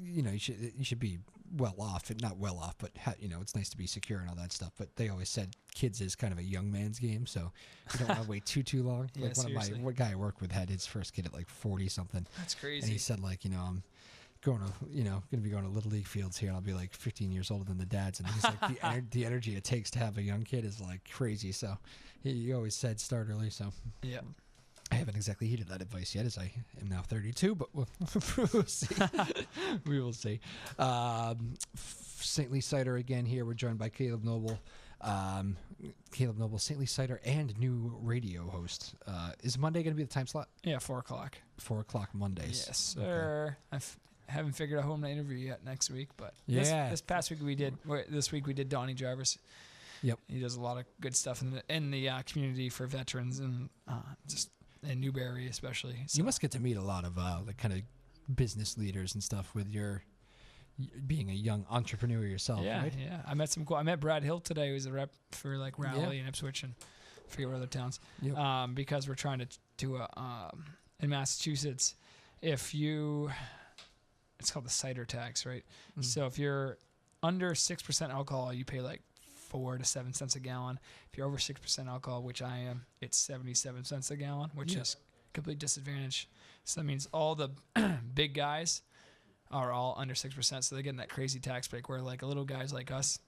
you should be well off, not well off, but it's nice to be secure and all that stuff. But they always said kids is kind of a young man's game, so you don't want to wait too long. Yeah, like one guy I worked with had his first kid at like 40 something. That's crazy. And he said like, I'm going to be going to little league fields here, and I'll be like 15 years older than the dads, and he's like the energy it takes to have a young kid is like crazy. So he always said start early. So yeah, I haven't exactly heeded that advice yet, as I am now 32, but we'll see. We will see. St. Lee Cider again here. We're joined by Caleb Noble. St. Lee Cider and new radio host. Is Monday going to be the time slot? Yeah, 4 o'clock. 4 o'clock Mondays. Yes, sir. Okay. I haven't figured out who I'm going to interview yet next week, but this week we did Donnie Jarvis. Yep. He does a lot of good stuff in the community for veterans and just in Newberry especially. So. You must get to meet a lot of like kind of business leaders and stuff with your being a young entrepreneur yourself, right? Yeah. I met Brad Hill today, who's a rep for like Raleigh and Ipswich and I forget what other towns. Yep. Because we're trying to do in Massachusetts, it's called the cider tax, right? Mm-hmm. So if you're under 6% alcohol, you pay like 4 to 7 cents a gallon. If you're over 6% alcohol, which I am, it's 77 cents a gallon, which is complete disadvantage. So that means all the big guys are all under 6%, so they're getting that crazy tax break. Where like little guys like us,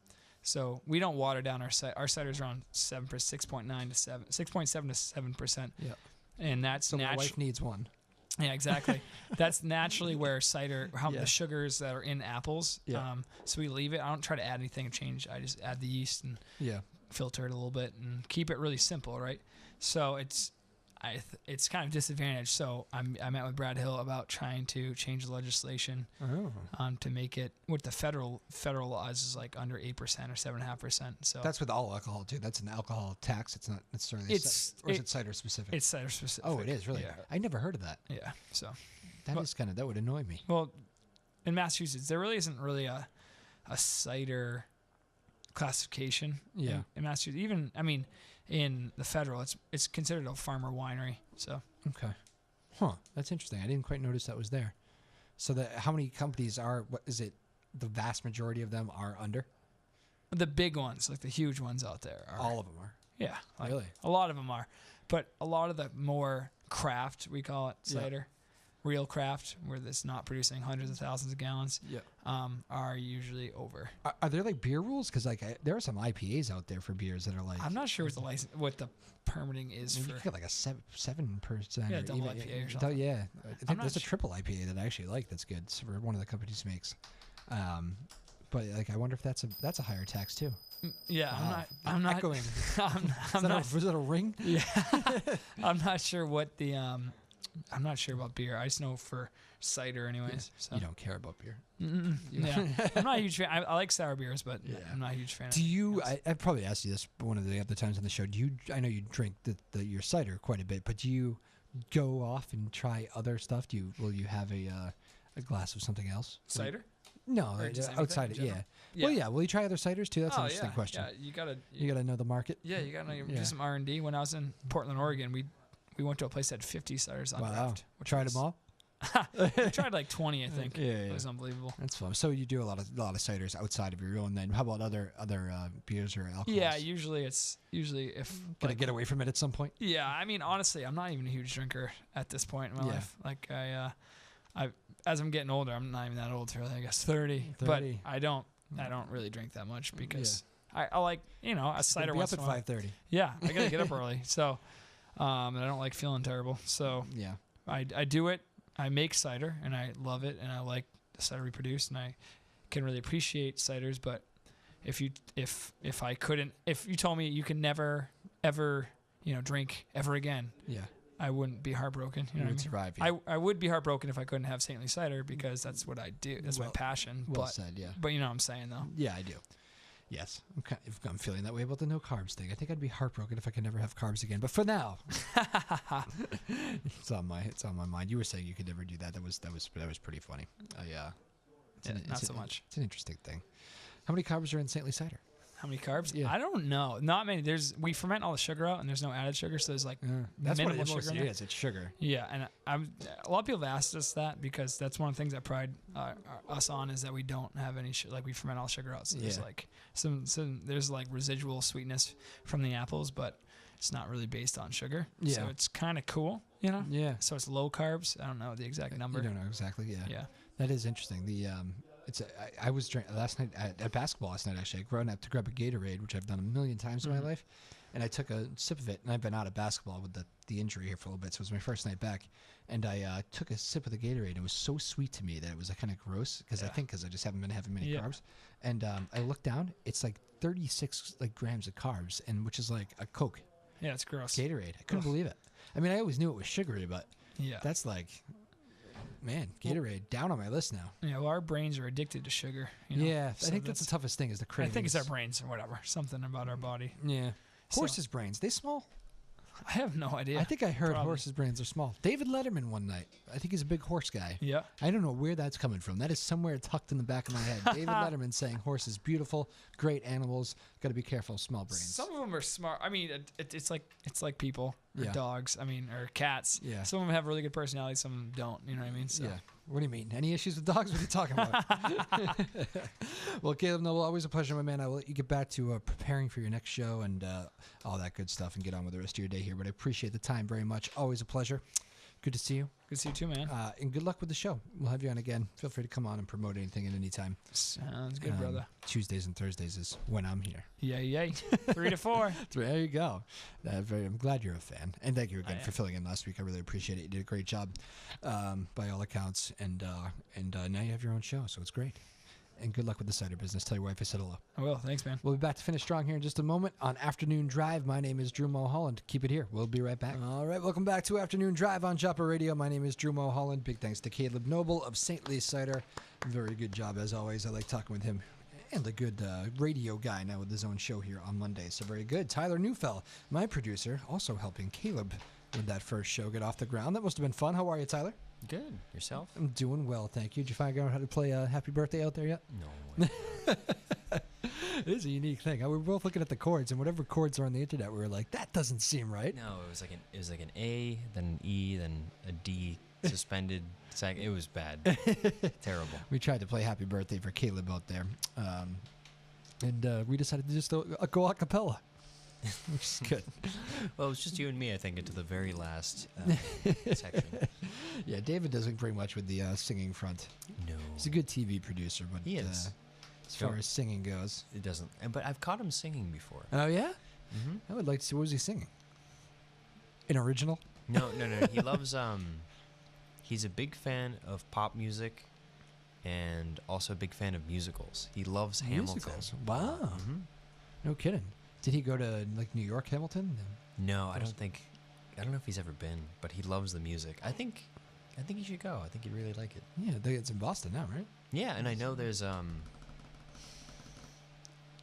so we don't water down our cider. Our cider's around 6.7 to 7%. Yeah, and that's my wife needs one. Yeah, exactly. That's naturally where cider, the sugars that are in apples. Yeah. So we leave it. I don't try to add anything or change. I just add the yeast and filter it a little bit and keep it really simple, right? So it's kind of disadvantaged. So I met with Brad Hill about trying to change the legislation to make it what the federal laws is like under 8% or 7.5%. So that's with all alcohol too. That's an alcohol tax. It's not necessarily. Is it cider specific? It's cider specific. Oh, it is really. Yeah. I never heard of that. Yeah. So that would annoy me. Well, in Massachusetts, there really isn't really a cider classification. Yeah. In Massachusetts, even in the federal, it's considered a farmer winery. So okay, that's interesting. I didn't quite notice that was there. So how many companies are? What is it? The vast majority of them are under. The big ones, like the huge ones out there, are. All of them are. Yeah, really. A lot of them are, but a lot of the more craft, we call it cider, real craft, where it's not producing hundreds of thousands of gallons. Are usually over. Are there like beer rules? Because like there are some IPAs out there for beers that are like. I'm not sure what the permitting is for. You get like a 7%. Yeah, double IPA or something. Yeah, I think there's a triple IPA that I actually like. That's good. It's for one of the companies makes. But like I wonder if that's a higher tax too. Yeah, I'm not echoing. Was that a ring? Yeah, I'm not sure what the I'm not sure about beer. I just know for cider, anyways. So. You don't care about beer. Yeah, I'm not a huge fan. I like sour beers, but I'm not a huge fan. Do you? I've probably asked you this one of the other times on the show. I know you drink your cider quite a bit, but do you go off and try other stuff? Will you have a glass of something else? Cider? No, Or just anything outside in it. general? Yeah. Well, yeah. Will you try other ciders too? That's an Oh, interesting yeah. question. Yeah, you gotta. You got to know the market. Yeah, you gotta Yeah. do some R&D. When I was in Portland, Oregon, we went to a place that had 50 ciders on Wow. draft. Tried them all. We tried like 20, I think. Yeah, It yeah. was unbelievable. That's fun. So you do a lot of ciders outside of your own. Then how about other beers or alcohols? Yeah, usually if Gonna get away from it at some point. Yeah, I mean, honestly, I'm not even a huge drinker at this point in my Yeah. life. Like I as I'm getting older, I'm not even that old. Really, I guess 30. 30. But I don't really drink that much because I like a cider Be once up in at a while. 5:30. Yeah, I gotta get up early. So, and I don't like feeling terrible. So Yeah. I do it. I make cider and I love it and I like the cider we produce and I can really appreciate ciders. But if you told me you can never ever drink ever again, Yeah. I wouldn't be heartbroken. You You know would what I mean? survive. Yeah. I would be heartbroken if I couldn't have saintly cider because that's what I do. That's my Well- passion. Well but said. Yeah. you know what I'm saying though. Yeah, I do. Yes, I'm feeling that way about the no carbs thing. I think I'd be heartbroken if I could never have carbs again. But for now, it's on my mind. You were saying you could never do that. That was pretty funny. Not so much. It's an interesting thing. How many carbs are in saintly cider? How many carbs? Yeah. I don't know. Not many. We ferment all the sugar out and there's no added sugar, so there's like That's what minimal it sugar mostly in there. is. It's sugar. Yeah, and a lot of people have asked us that because that's one of the things I pride us on is that we don't have any like we ferment all sugar out. So there's Yeah. like there's like residual sweetness from the apples, but it's not really based on sugar. Yeah. So it's kind of cool, you know. Yeah. So it's low carbs. I don't know the exact number. You don't know exactly. Yeah. Yeah. That is interesting. I was drinking last night at basketball last night. Actually, I ran up to grab a Gatorade, which I've done a million times in my life, and I took a sip of it. And I've been out of basketball with the injury here for a little bit, so it was my first night back. And I took a sip of the Gatorade. It was so sweet to me that it was kind of gross because I just haven't been having many carbs. And I looked down. It's like 36 grams of carbs, and which is like a Coke. Yeah, it's gross. Gatorade. I couldn't believe it. I mean, I always knew it was sugary, but Yeah. that's like. Man, Gatorade down on my list now. Yeah, well, our brains are addicted to sugar. You know? Yeah, So I think that's the toughest thing is the I cravings. think it's our brains or whatever. Something about our body. Yeah. So- Horses' brains, they small? I have no idea. I think I heard probably. horses' brains are small. David Letterman one night. I think he's a big horse guy. Yeah. I don't know where that's coming from. That is somewhere tucked in the back of my head. David Letterman saying horses beautiful, great animals. Got to be careful of small brains. Some of them are smart. I mean, it's like people or Yeah. dogs. I mean, or cats. Yeah. Some of them have really good personalities. Some of them don't. You know what I mean? So. Yeah. What do you mean? Any issues with dogs? What are you talking about? Well, Caleb Noble, always a pleasure, my man. I will let you get back to preparing for your next show and all that good stuff and get on with the rest of your day here. But I appreciate the time very much. Always a pleasure. Good to see you. Good to see you too, man. And good luck with the show. We'll have you on again. Feel free to come on and promote anything at any time. Sounds good, brother. Tuesdays and Thursdays is when I'm here. Yay, yay. 3 to 4. There you go. I'm glad you're a fan. And thank you again I for filling in last week. I really appreciate it. You did a great job by all accounts. And now you have your own show, so it's great. And good luck with the cider business. Tell your wife I said hello. I will. Thanks, man. We'll be back to finish strong here in just a moment on Afternoon Drive. My name is Drew Moholland. Keep it here. We'll be right back. All right, welcome back to Afternoon Drive on Joppa Radio. My name is Drew Moholland. Big thanks to Caleb Noble of St. Lee Cider. Very good job as always. I like talking with him. And a good radio guy now with his own show here on Monday. So very good. Tyler Neufeld, my producer, also helping Caleb with that first show get off the ground. That must have been fun. How are you, Tyler? Good. Yourself? I'm doing well, thank you. Did you find out how to play Happy Birthday out there yet? No. It is a unique thing. We were both looking at the chords, and whatever chords are on the internet, we were like, that doesn't seem right. No, it was like an A, then an E, then a D, suspended. It was bad. Terrible. We tried to play Happy Birthday for Caleb out there, and we decided to just go a cappella, which is good. Well, it was just you and me, I think, into the very last section. Yeah, David doesn't bring much with the singing front. No. He's a good TV producer, but He is. As far as singing goes. It doesn't. But I've caught him singing before. Oh, yeah? Mm-hmm. I would like to see, what was he singing? An original? No. He loves, he's a big fan of pop music and also a big fan of musicals. He loves Musicals. Hamilton. Wow. Mm-hmm. No kidding. Did he go to, New York Hamilton? No, I don't know if he's ever been, but he loves the music. I think you should go. I think you'd really like it. Yeah, it's in Boston now, right? Yeah, and I know there's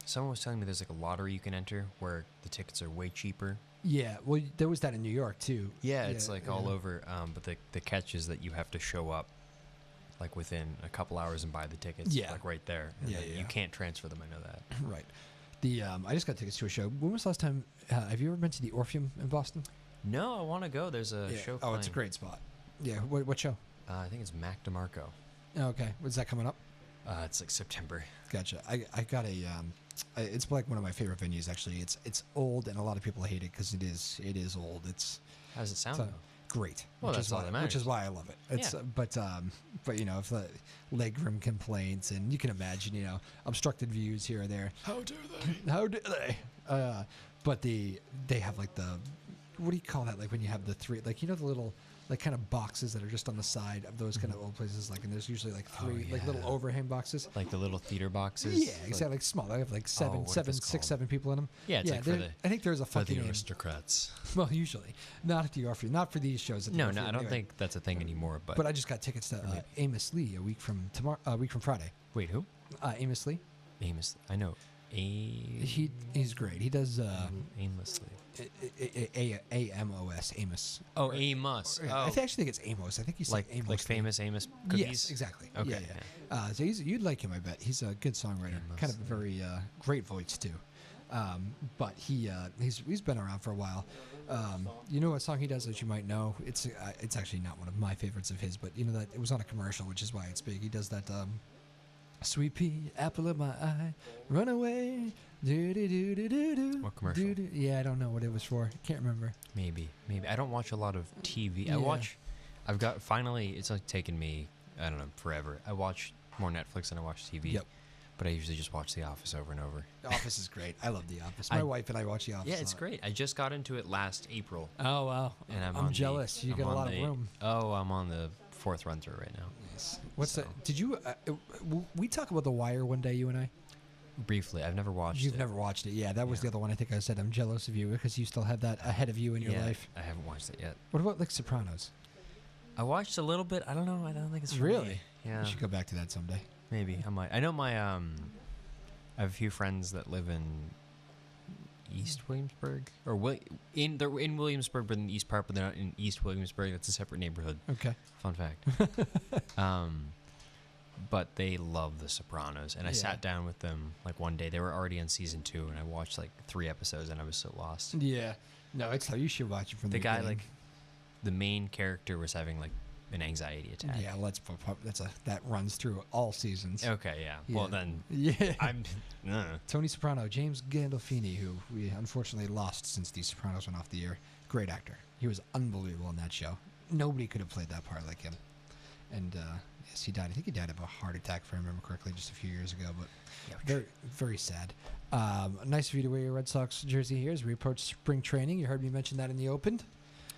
Someone was telling me there's like a lottery you can enter where the tickets are way cheaper. Yeah, well, there was that in New York too. Yeah, it's like all yeah. over. But the catch is that you have to show up like within a couple hours and buy the tickets. Yeah. Like right there. And Yeah, then yeah. You can't transfer them. I know that. Right. The I just got tickets to a show. When was the last time? Have you ever been to the Orpheum in Boston? No, I want to go. There's a Yeah. show. Oh, it's a playing. great spot. Yeah. What show? I think it's Mac DeMarco. Okay. When's that coming up? It's like September. Gotcha. I got a it's like one of my favorite venues actually. It's old and a lot of people hate it because it is old. How does it sound? So, though? great. Well, which that's is all why, that matters. which is why I love it. It's Yeah. but you know, if the legroom complaints and you can imagine, you know, obstructed views here or there. How dare they? How do they? But they have like the, what do you call that? Like when you have the three, like, you know, the little like kind of boxes that are just on the side of those kind of old places. Like, and there's usually like three like little yeah. overhang boxes. Like the little theater boxes. Yeah, exactly. Like small. I have like what are those called? 7 people in them. Yeah, it's like for there- the- I think there's a For fucking the name. aristocrats. Well, usually not at the Orpheum, not for these shows. At the No, Orpheum, I don't anyway. think that's a thing anymore. But But I just got tickets to Amos Lee a week from tomorrow. A week from Friday. wait, who? Amos Lee. Amos. I know. He's great. He does Aimlessly. Amos Amos. Oh, Amos. Yeah, Oh, I actually think it's Amos. I think he's like Amos. like famous Amos cookies. Yes, exactly. Okay, Yeah, yeah. So you'd like him, I bet. He's a good songwriter. Amos, Kind of a very great voice too. But he's been around for a while. You know what song he does that you might know? It's actually not one of my favorites of his, but you know that it was on a commercial, which is why it's big. He does that sweet pea, apple of my eye, run away. Do do do do do do. What commercial? Yeah, I don't know what it was for. Can't remember. Maybe. I don't watch a lot of TV. Yeah. I've got finally. It's like taken me, I don't know, forever. I watch more Netflix than I watch TV. Yep. But I usually just watch The Office over and over. The Office is great. I love The Office. My wife and I watch The Office. Yeah, a it's lot. great. I just got into it last April, Oh wow! and I'm I'm jealous. You I'm got a on lot of room. Oh, I'm on the 4th run through right now. Nice. What's So. that? Did you? We talk about The Wire one day, you and I. Briefly, I've never watched You've it. never watched it. Yeah, that was Yeah. the other one. I think I said I'm jealous of you because you still have that ahead of you in your Yeah, life. I haven't watched it yet. What about like Sopranos? I watched a little bit. I don't know. I don't think it's for Really? me. Yeah, You should go back to that someday. maybe I might. I know my I have a few friends that live in East Williamsburg, or they're in Williamsburg, but in the East part, but they're not in East Williamsburg. That's a separate neighborhood. Okay. Fun fact. But they love The Sopranos, and I Yeah. sat down with them like one day. They were already on season 2, and I watched like 3 episodes, and I was so lost. Yeah. No, it's how you should watch it from The the guy, beginning. like, the main character was having like an anxiety attack. Yeah, that runs through all seasons. Okay, yeah. Yeah. Well, then Yeah. I'm. Tony Soprano, James Gandolfini, who we unfortunately lost since The Sopranos went off the air. Great actor. He was unbelievable in that show. Nobody could have played that part like him. And yes, he died. I think he died of a heart attack, if I remember correctly, just a few years ago. But very, very sad. Nice of you to wear your Red Sox jersey here as we approach spring training. You heard me mention that in the open.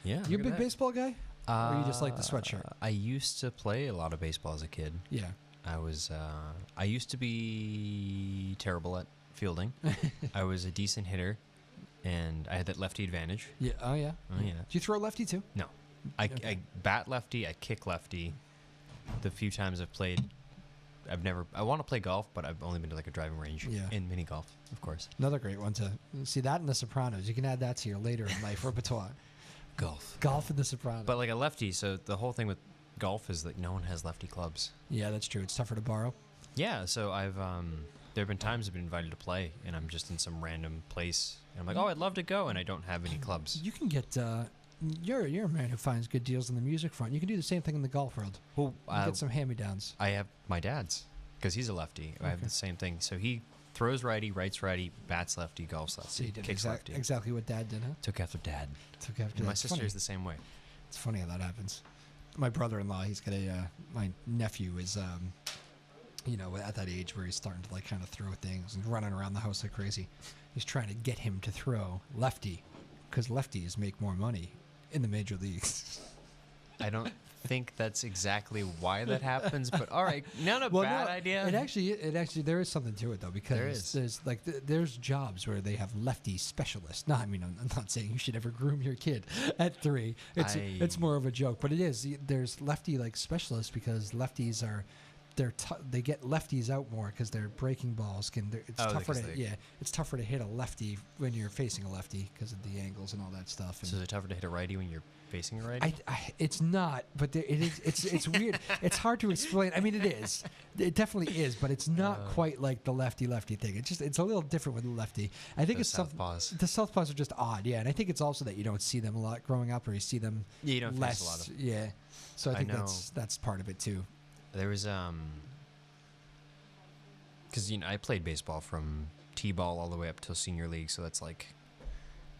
Yeah. You a big baseball guy? Or you just like the sweatshirt? I used to play a lot of baseball as a kid. Yeah. I used to be terrible at fielding. I was a decent hitter, and I had that lefty advantage. Yeah. Oh, yeah. Oh, yeah. Do you throw lefty too? No. I Okay. bat lefty, I kick lefty. The few times I've played, I want to play golf, but I've only been to like a driving range. Yeah. And mini golf, of course. Another great one to see that in The Sopranos. You can add that to your later in life repertoire. Golf. Golf in The Sopranos. But like a lefty, so the whole thing with golf is that no one has lefty clubs. Yeah, that's true. It's tougher to borrow. Yeah, so there have been times I've been invited to play, and I'm just in some random place, and I'm like, oh, I'd love to go, and I don't have any clubs. You can get. You're a man who finds good deals on the music front. You can do the same thing in the golf world. Well, You can get some hand-me-downs. I have my dad's, because he's a lefty. I have Okay. the same thing. So he throws righty, writes righty, bats lefty, golfs So lefty, you did kicks lefty. exactly what Dad did, huh? Took after dad. Took after And my that. sister is the same way. It's funny how that happens. My brother-in-law, he's got my nephew is, at that age where he's starting to like kind of throw things and running around the house like crazy. He's trying to get him to throw lefty, because lefties make more money in the major leagues. I don't think that's exactly why that happens, but all right, not a bad idea. It actually, there is something to it though, because There is. there's like there's jobs where they have lefty specialists. No, I mean I'm not saying you should ever groom your kid at 3. It's more of a joke, but it is. There's lefty like specialists because lefties they get lefties out more because their breaking balls it's tougher to it's tougher to hit a lefty when you're facing a lefty because of the angles and all that stuff. And So is it tougher to hit a righty when you're facing a righty? it's not, but it is. It's weird. It's hard to explain. I mean, it is. It definitely is, but it's not quite like the lefty thing. It's a little different with the lefty. I think it's southpaws. The southpaws are just odd, yeah. And I think it's also that you don't see them a lot growing up, or you see them You don't less. face a lot of. Yeah. So I think know. that's part of it too. There was because I played baseball from t-ball all the way up till senior league, so that's like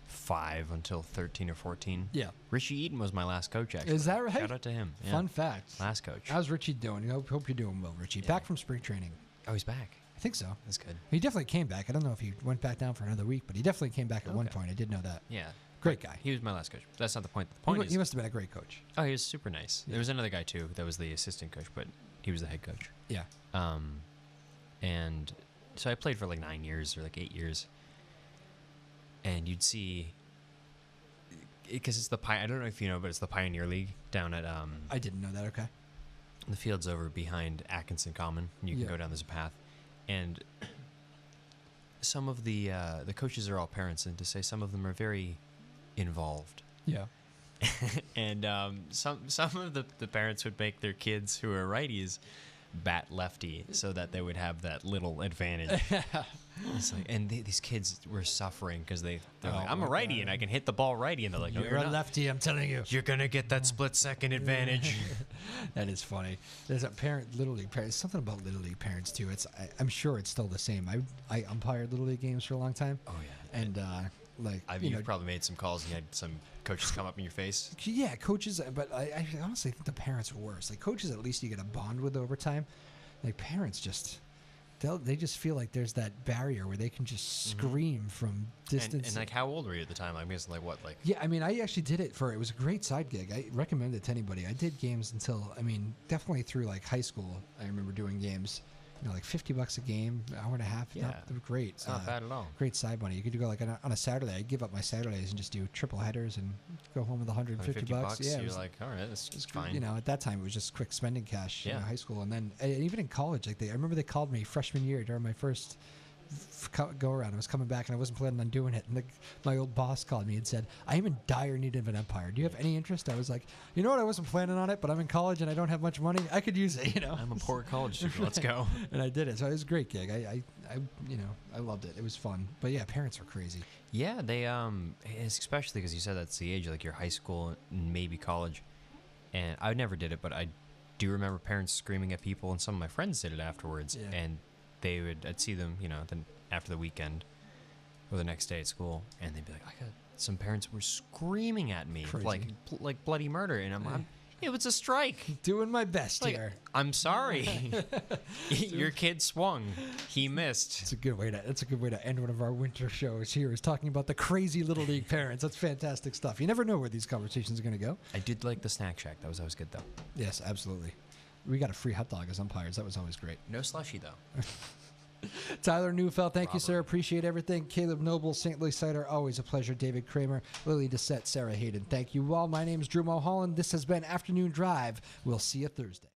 5 until 13 or 14. Yeah. Richie Eaton was my last coach, actually. Is that right? Shout out to him. Yeah. Fun fact. Last coach. How's Richie doing? Hope you're doing well, Richie. Yeah. Back from spring training. Oh, he's back. I think so. That's good. He definitely came back. I don't know if he went back down for another week, but he definitely came back at one point. I did know that. Yeah. Great guy. He was my last coach. That's not the point. The point is, He must have been a great coach. oh, he was super nice. Yeah. There was another guy too that was the assistant coach, but he was the head coach. Yeah. And so I played for like 9 years or like 8 years, and you'd see, because it's I don't know if you know, but it's the Pioneer League down at I didn't know that. Okay. the field's over behind Atkinson Common. And you can Yeah. go down. There's a path, and some of the coaches are all parents, and to say some of them are very involved. Yeah. And some of the parents would make their kids who are righties bat lefty so that they would have that little advantage. It's like, and these kids were suffering because they're like, I'm a my righty God. and I can hit the ball righty, and they're like, no, You're you're a not. lefty, I'm telling you. You're gonna get that split second advantage. That is funny. There's a Little League parents. Something about Little League parents too. I'm sure it's still the same. I umpired Little League games for a long time. Oh yeah. And You've probably made some calls and you had some coaches come up in your face. yeah, coaches. But I honestly think the parents are worse. Like coaches, at least you get a bond with over time. Like parents they just feel like there's that barrier where they can just scream from distance. And like, how old were you at the time? I guessing like what, like? Yeah, I mean, I actually did it it was a great side gig. I recommend it to anybody. I did games until, definitely through like high school. I remember doing games, like $50 a game, hour and a half. Yeah. They were great. It's not bad at all. Great side money. You could go like on a Saturday. I'd give up my Saturdays and just do triple headers and go home with $150. Yeah, You're it was, like, all right, that's just fine. at that time it was just quick spending cash in Yeah. high school, and then even in college, I remember they called me freshman year during my first go around. I was coming back and I wasn't planning on doing it, and my old boss called me and said, I am in dire need of an umpire. Do you have any interest? I was like, you know what, I wasn't planning on it, but I'm in college and I don't have much money. I could use it. I'm a poor college student. Let's go. And I did it. So it was a great gig. I loved it. It was fun. But yeah, parents are crazy. Yeah, they especially because you said that's the age, like your high school and maybe college. And I never did it, but I do remember parents screaming at people, and some of my friends did it afterwards. Yeah. And I'd see them, then after the weekend or the next day at school, and they'd be like, some parents were screaming at me, Crazy. like bloody murder, and I'm it was a strike. Doing my best Like, here. I'm sorry. Your kid swung. He missed. That's a good way to end one of our winter shows here, is talking about the crazy Little League parents. That's fantastic stuff. You never know where these conversations are going to go. I did like the snack shack. That was always good, though. Yes, absolutely. We got a free hot dog as umpires. That was always great. No slushy, though. Tyler Neufeld, thank you, sir. Appreciate everything. Caleb Noble, St. Louis Cider, always a pleasure. David Kramer, Lily Doucette, Sarah Hayden. Thank you all. My name is Drew Moholland. This has been Afternoon Drive. We'll see you Thursday.